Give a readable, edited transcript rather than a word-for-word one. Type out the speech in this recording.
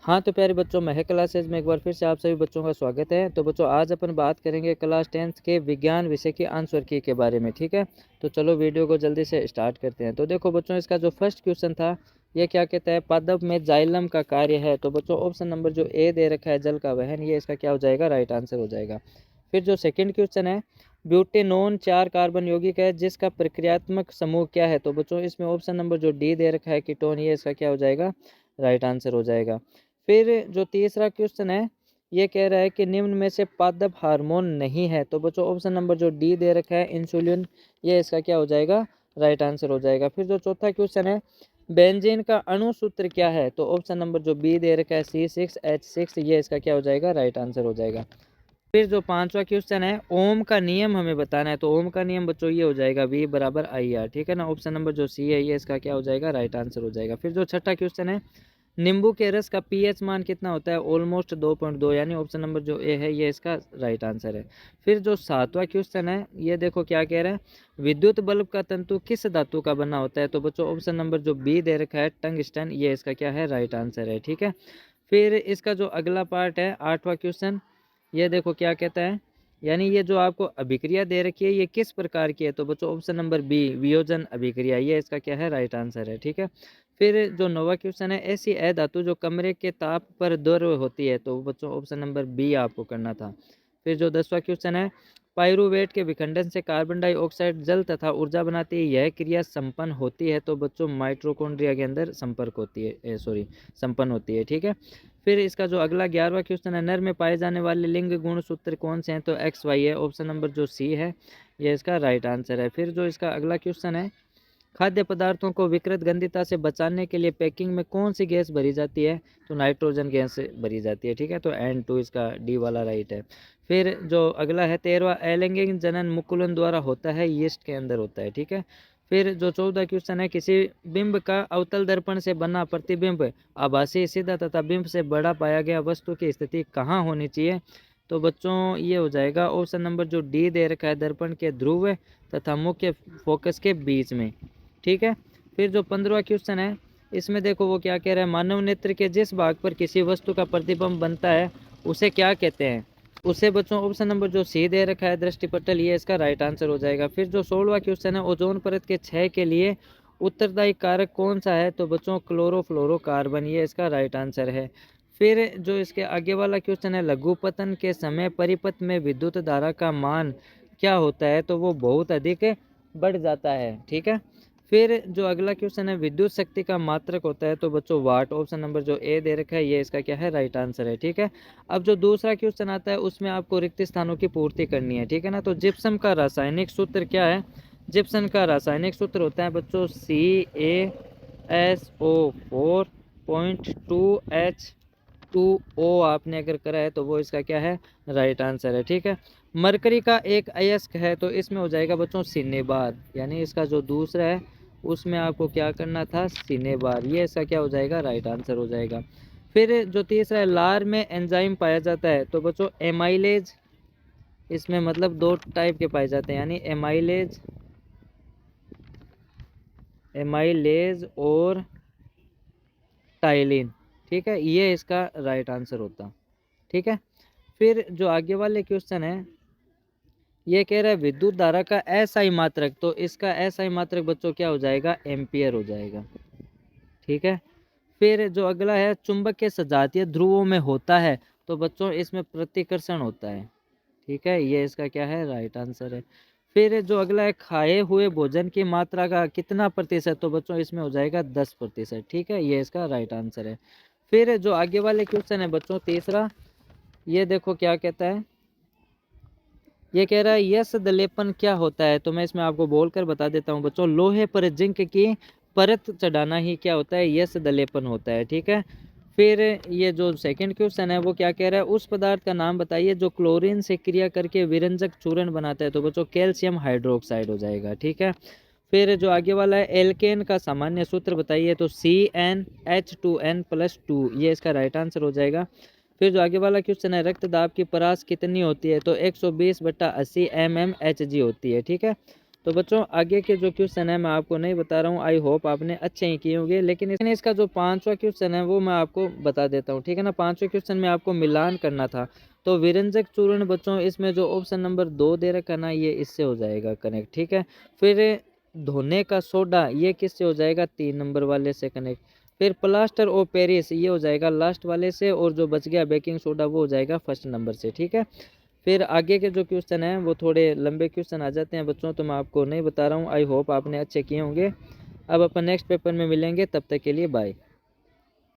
हाँ तो प्यारे बच्चों, महक क्लासेज में एक बार फिर से आप सभी बच्चों का स्वागत है। तो बच्चों, आज अपन बात करेंगे क्लास 10th के विज्ञान विषय की आंसर की के बारे में। ठीक है, तो चलो वीडियो को जल्दी से स्टार्ट करते हैं। तो देखो बच्चों, इसका जो फर्स्ट क्वेश्चन था, ये क्या कहता है, पादप में जाइलम का कार्य है। तो बच्चों, ऑप्शन नंबर जो ए दे रखा है, जल का वहन, ये इसका क्या हो जाएगा, राइट आंसर हो जाएगा। फिर जो सेकेंड क्वेश्चन है, ब्यूटेनोन 4 कार्बन यौगिक है जिसका प्रक्रियात्मक समूह क्या है। तो बच्चों, इसमें ऑप्शन नंबर जो डी दे रखा है, कीटोन, ये इसका क्या हो जाएगा, राइट आंसर हो जाएगा। फिर जो तीसरा क्वेश्चन है, ये कह रहा है कि निम्न में से पादप हार्मोन नहीं है। तो बच्चों, ऑप्शन नंबर जो डी दे रखा है, इंसुलिन, ये इसका क्या हो जाएगा, राइट आंसर हो जाएगा। फिर जो चौथा क्वेश्चन है, बेंजीन का अणु सूत्र क्या है। तो ऑप्शन नंबर जो बी दे रखा है, C6H6, ये इसका क्या हो जाएगा, राइट आंसर हो जाएगा। फिर जो पांचवा क्वेश्चन है, ओम का नियम हमें बताना है। तो ओम का नियम बच्चों ये हो जाएगा V = IR। ठीक है ना, ऑप्शन नंबर जो सी है, ये इसका क्या हो जाएगा, राइट आंसर हो जाएगा। फिर जो छठा क्वेश्चन है, नींबू के रस का पीएच मान कितना होता है, ऑलमोस्ट 2.2, यानी ऑप्शन नंबर जो ए है, ये इसका राइट आंसर है। फिर जो सातवां क्वेश्चन है, ये देखो क्या कह रहा है, विद्युत बल्ब का तंतु किस धातु का बना होता है। तो बच्चों, ऑप्शन नंबर जो बी दे रखा है, टंगस्टन, ये इसका क्या है, राइट आंसर है। ठीक है, फिर इसका जो अगला पार्ट है, आठवां क्वेश्चन, ये देखो क्या कहता है, यानी ये जो आपको अभिक्रिया दे रखी है, ये किस प्रकार की है। तो बच्चों, ऑप्शन नंबर बी, वियोजन अभिक्रिया, ये इसका क्या है, राइट आंसर है। ठीक है, फिर जो नौवां क्वेश्चन है, ऐसी अधातु जो कमरे के ताप पर द्रव होती है। तो बच्चों, ऑप्शन नंबर बी आपको करना था। फिर जो 10वां क्वेश्चन है, पायरुवेट के विखंडन से कार्बन डाइऑक्साइड जल तथा ऊर्जा बनाती है, यह क्रिया संपन्न होती है। तो बच्चों, माइटोकॉन्ड्रिया के अंदर संपर्क होती है, संपन्न होती है। ठीक है, फिर इसका जो अगला 11वां क्वेश्चन है, नर में पाए जाने वाले लिंग गुण सूत्र कौन से हैं। तो XY है, ऑप्शन नंबर जो सी है, ये इसका राइट आंसर है। फिर जो इसका अगला क्वेश्चन है, खाद्य पदार्थों को विकृत गंधिता से बचाने के लिए पैकिंग में कौन सी गैस भरी जाती है। तो नाइट्रोजन गैस से भरी जाती है। ठीक है, तो N2 इसका डी वाला राइट है। फिर जो अगला है 13वां, अलैंगिक जनन मुकुलन द्वारा होता है, यीस्ट के अंदर होता है। ठीक है, फिर जो 14वां क्वेश्चन है, किसी बिंब का अवतल दर्पण से बना प्रतिबिंब आभासी, सीधा तथा बिंब से बड़ा पाया गया वस्तु की स्थिति कहाँ होनी चाहिए। तो बच्चों, ये हो जाएगा ऑप्शन नंबर जो डी दे रखा है, दर्पण के ध्रुव तथा मुख्य फोकस के बीच में। ठीक है, फिर जो 15वां क्वेश्चन है, इसमें देखो वो क्या कह रहा है, मानव नेत्र के जिस भाग पर किसी वस्तु का प्रतिबिंब बनता है, उसे क्या कहते हैं। उसे बच्चों, ऑप्शन नंबर जो सी दे रखा है, दृष्टिपटल, ये इसका राइट आंसर हो जाएगा। फिर जो 16वां क्वेश्चन है, ओजोन परत के क्षय के लिए उत्तरदायी कारक कौन सा है। तो बच्चों, क्लोरोफ्लोरोकार्बन, ये इसका राइट आंसर है। फिर जो इसके आगे वाला क्वेश्चन है, लघुपतन के समय परिपथ में विद्युत धारा का मान क्या होता है। तो वो बहुत अधिक बढ़ जाता है। ठीक है, फिर जो अगला क्वेश्चन है, विद्युत शक्ति का मात्रक होता है। तो बच्चों, वाट, ऑप्शन नंबर जो ए दे रखा है, ये इसका क्या है, राइट आंसर है। ठीक है, अब जो दूसरा क्वेश्चन आता है, उसमें आपको रिक्त स्थानों की पूर्ति करनी है। ठीक है ना, तो जिप्सम का रासायनिक सूत्र क्या है। जिप्सम का रासायनिक सूत्र होता है बच्चों CaSO4.2H2O। आपने अगर करा है तो वो इसका क्या है, राइट आंसर है। ठीक है, मरकरी का एक अयस्क है, तो इसमें हो जाएगा बच्चों सिनेबार, यानी इसका जो दूसरा है, उसमें आपको क्या करना था, सिनेबार, ये इसका क्या हो जाएगा, राइट आंसर हो जाएगा। फिर जो तीसरा है, लार में एंजाइम पाया जाता है। तो बच्चों, एमाइलेज, इसमें मतलब दो टाइप के पाए जाते हैं, यानी एमाइलेज और टाइलिन। ठीक है, ये इसका राइट आंसर होता। ठीक है, फिर जो आगे वाले क्वेश्चन है, ये कह रहा है विद्युत धारा का एसआई मात्रक। तो इसका एसआई मात्रक बच्चों क्या हो जाएगा, एम्पियर हो जाएगा। ठीक है, फिर जो अगला है, चुंबक के सजातीय ध्रुवों में होता है। तो बच्चों, इसमें प्रतिकर्षण होता है। ठीक है, ये इसका क्या है, राइट आंसर है। फिर जो अगला है, खाए हुए भोजन की मात्रा का कितना प्रतिशत। तो बच्चों, इसमें हो जाएगा 10%। ठीक है, ये इसका राइट आंसर है। फिर जो आगे वाले क्वेश्चन है बच्चों, तीसरा, ये देखो क्या कहता है, ये कह रहा है यश दलेपन क्या होता है। तो मैं इसमें आपको बोलकर बता देता हूँ बच्चों, लोहे पर जिंक की परत चढ़ाना ही क्या होता है, यश दलेपन होता है। ठीक है, फिर ये जो सेकंड क्वेश्चन है, वो क्या कह रहा है, उस पदार्थ का नाम बताइए जो क्लोरीन से क्रिया करके विरंजक चूर्ण बनाता है। तो बच्चों, कैल्शियम हाइड्रोक्साइड हो जाएगा। ठीक है, फिर जो आगे वाला है, एल्केन का सामान्य सूत्र बताइए। तो CnH2n+2, ये इसका राइट आंसर हो जाएगा। फिर जो आगे वाला क्वेश्चन है, रक्त दाब की परास कितनी होती है। तो 120/80 mmHg होती है। ठीक है, तो बच्चों आगे के जो क्वेश्चन है मैं आपको नहीं बता रहा हूँ, आई होप आपने अच्छे ही किए होंगे, लेकिन इसका जो 5वां क्वेश्चन है वो मैं आपको बता देता हूँ, ठीक है ना। 5वें क्वेश्चन में आपको मिलान करना था, तो विरंजक चूर्ण बच्चों इसमें जो ऑप्शन नंबर 2 दे रखा ना, ये इससे हो जाएगा कनेक्ट, ठीक है। फिर धोने का सोडा, ये किससे हो जाएगा, 3 नंबर वाले से कनेक्ट। फिर प्लास्टर ऑफ पेरिस, ये हो जाएगा लास्ट वाले से, और जो बच गया बेकिंग सोडा वो हो जाएगा फर्स्ट नंबर से, ठीक है। फिर आगे के जो क्वेश्चन हैं वो थोड़े लंबे क्वेश्चन आ जाते हैं बच्चों, तो मैं आपको नहीं बता रहा हूँ, आई होप आपने अच्छे किए होंगे। अब अपन नेक्स्ट पेपर में मिलेंगे, तब तक के लिए बाय।